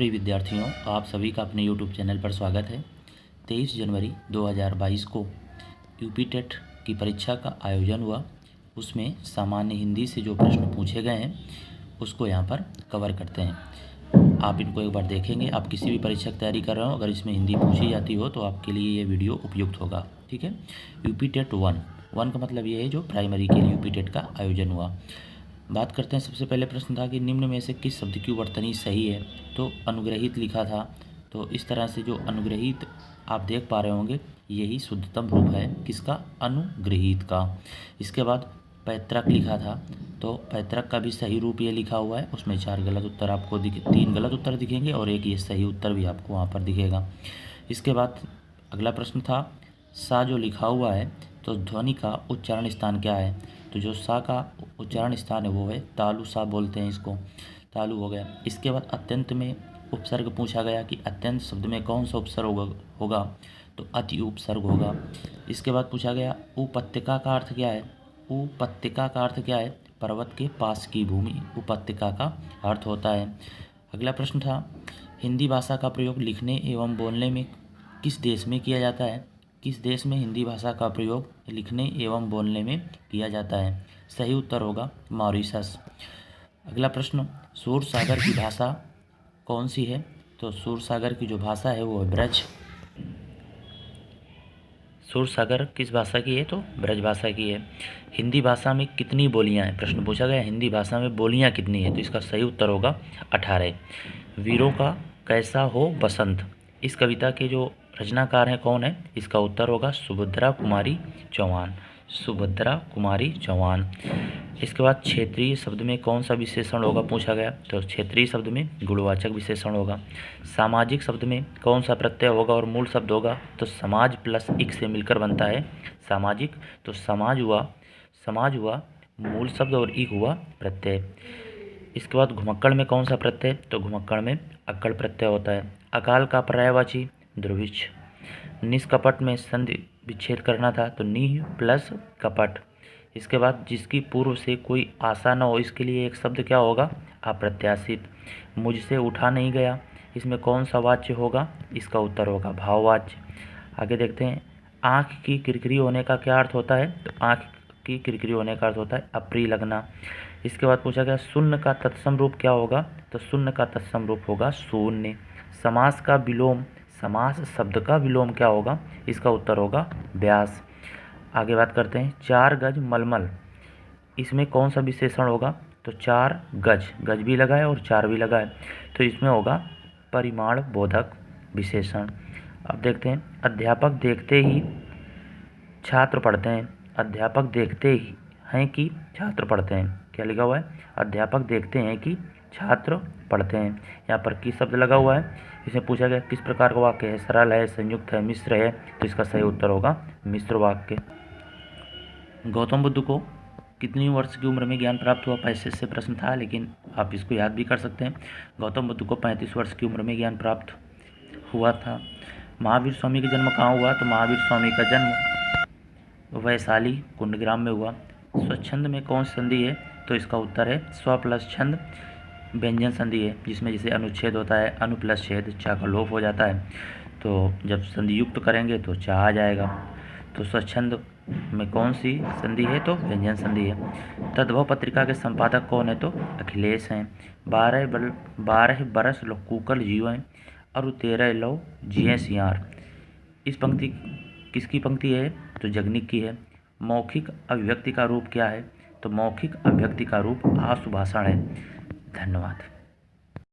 प्रिय विद्यार्थियों, आप सभी का अपने YouTube चैनल पर स्वागत है। 23 जनवरी 2022 को यूपी टेट की परीक्षा का आयोजन हुआ। उसमें सामान्य हिंदी से जो प्रश्न पूछे गए हैं उसको यहाँ पर कवर करते हैं। आप इनको एक बार देखेंगे। आप किसी भी परीक्षा की तैयारी कर रहे हो, अगर इसमें हिंदी पूछी जाती हो तो आपके लिए ये वीडियो उपयुक्त होगा। ठीक है। यूपी टेट 1 का मतलब ये है जो प्राइमरी के लिए यूपी टेट का आयोजन हुआ। बात करते हैं। सबसे पहले प्रश्न था कि निम्न में से किस शब्द की वर्तनी सही है, तो अनुग्रहित लिखा था। तो इस तरह से जो अनुग्रहित आप देख पा रहे होंगे यही शुद्धतम रूप है किसका, अनुग्रहित का। इसके बाद पैतृक लिखा था, तो पैतृक का भी सही रूप ये लिखा हुआ है। उसमें 4 गलत उत्तर आपको 3 गलत उत्तर दिखेंगे और एक ये सही उत्तर भी आपको वहाँ पर दिखेगा। इसके बाद अगला प्रश्न था सा जो लिखा हुआ है तो ध्वनि का उच्चारण स्थान क्या है, तो जो सा का उच्चारण स्थान है वो है तालु। सा बोलते हैं इसको, तालु हो गया। इसके बाद अत्यंत में उपसर्ग पूछा गया कि अत्यंत शब्द में कौन सा उपसर्ग होगा, तो अति उपसर्ग होगा। इसके बाद पूछा गया उपत्यका का अर्थ क्या है। उपत्यका का अर्थ क्या है, पर्वत के पास की भूमि उपत्यका का अर्थ होता है। अगला प्रश्न था हिंदी भाषा का प्रयोग लिखने एवं बोलने में किस देश में किया जाता है। किस देश में हिंदी भाषा का प्रयोग लिखने एवं बोलने में किया जाता है, सही उत्तर होगा मॉरिशस। अगला प्रश्न सूरसागर की भाषा कौन सी है, तो सूरसागर की जो भाषा है वो है ब्रज। सूरसागर किस भाषा की है, तो ब्रज भाषा की है। हिंदी भाषा में कितनी बोलियां हैं, प्रश्न पूछा गया हिंदी भाषा में बोलियां कितनी है, तो इसका सही उत्तर होगा 18। वीरों का कैसा हो बसंत, इस कविता के जो रचनाकार हैं कौन है, इसका उत्तर होगा सुभद्रा कुमारी चौहान। सुभद्रा कुमारी चौहान। इसके बाद क्षेत्रीय शब्द में कौन सा विशेषण होगा पूछा गया, तो क्षेत्रीय शब्द में गुणवाचक विशेषण होगा। सामाजिक शब्द में कौन सा प्रत्यय होगा और मूल शब्द होगा, तो समाज प्लस इक से मिलकर बनता है सामाजिक। तो समाज हुआ मूल शब्द और इक हुआ प्रत्यय। इसके बाद घुमक्कड़ में कौन सा प्रत्यय, तो घुमक्कड़ में अक्कड़ प्रत्यय होता है। अकाल का पर्यायवाची दुर्भिक्ष। निष्कपट में संधि विच्छेद करना था, तो निह प्लस कपट। इसके बाद जिसकी पूर्व से कोई आशा न हो, इसके लिए एक शब्द क्या होगा, अप्रत्याशित। मुझसे उठा नहीं गया, इसमें कौन सा वाच्य होगा, इसका उत्तर होगा भाववाच्य। आगे देखते हैं आँख की किरकिरी होने का क्या अर्थ होता है, तो आँख की किरकिरी होने का अर्थ होता है अप्रिय लगना। इसके बाद पूछा गया शून्य का तत्सम रूप क्या होगा, तो शून्य का तत्सम रूप होगा शून्य। समास का विलोम, समास शब्द का विलोम क्या होगा, इसका उत्तर होगा व्यास। आगे बात करते हैं 4 गज मलमल, इसमें कौन सा विशेषण होगा, तो 4 गज, गज भी लगा है और 4 भी लगा है, तो इसमें होगा परिमाण बोधक विशेषण। अब देखते हैं अध्यापक देखते ही छात्र पढ़ते हैं। अध्यापक देखते ही हैं कि छात्र पढ़ते हैं, क्या लिखा हुआ है, अध्यापक देखते हैं कि छात्र पढ़ते हैं। यहाँ पर किस शब्द लगा हुआ है, इसमें पूछा गया किस प्रकार का वाक्य है, सरल है, संयुक्त है, मिश्र है, तो इसका सही उत्तर होगा मिश्र वाक्य। गौतम बुद्ध को कितनी वर्ष की उम्र में ज्ञान प्राप्त हुआ, पैसे से प्रश्न था लेकिन आप इसको याद भी कर सकते हैं। गौतम बुद्ध को 35 वर्ष की उम्र में ज्ञान प्राप्त हुआ था। महावीर स्वामी का जन्म कहाँ हुआ, तो महावीर स्वामी का जन्म वैशाली कुंडग्राम में हुआ। स्वच्छंद में कौन सी संधि है, तो इसका उत्तर है स्व प्लस छंद व्यंजन संधि है, जिसमें जैसे अनुच्छेद होता है, अनु प्लस छेद चा का लोप हो जाता है, तो जब संधि युक्त करेंगे तो चा आ जाएगा। तो स्वच्छंद में कौन सी संधि है, तो व्यंजन संधि है। तद्भव पत्रिका के संपादक कौन है, तो अखिलेश हैं। 12 बरस लो कुकल जीवें और 13 लो जिए सियार, इस पंक्ति किसकी पंक्ति है, तो जगनिक की है। मौखिक अभिव्यक्ति का रूप क्या है, तो मौखिक अभिव्यक्ति का रूप आशुभाषण है। धन्यवाद।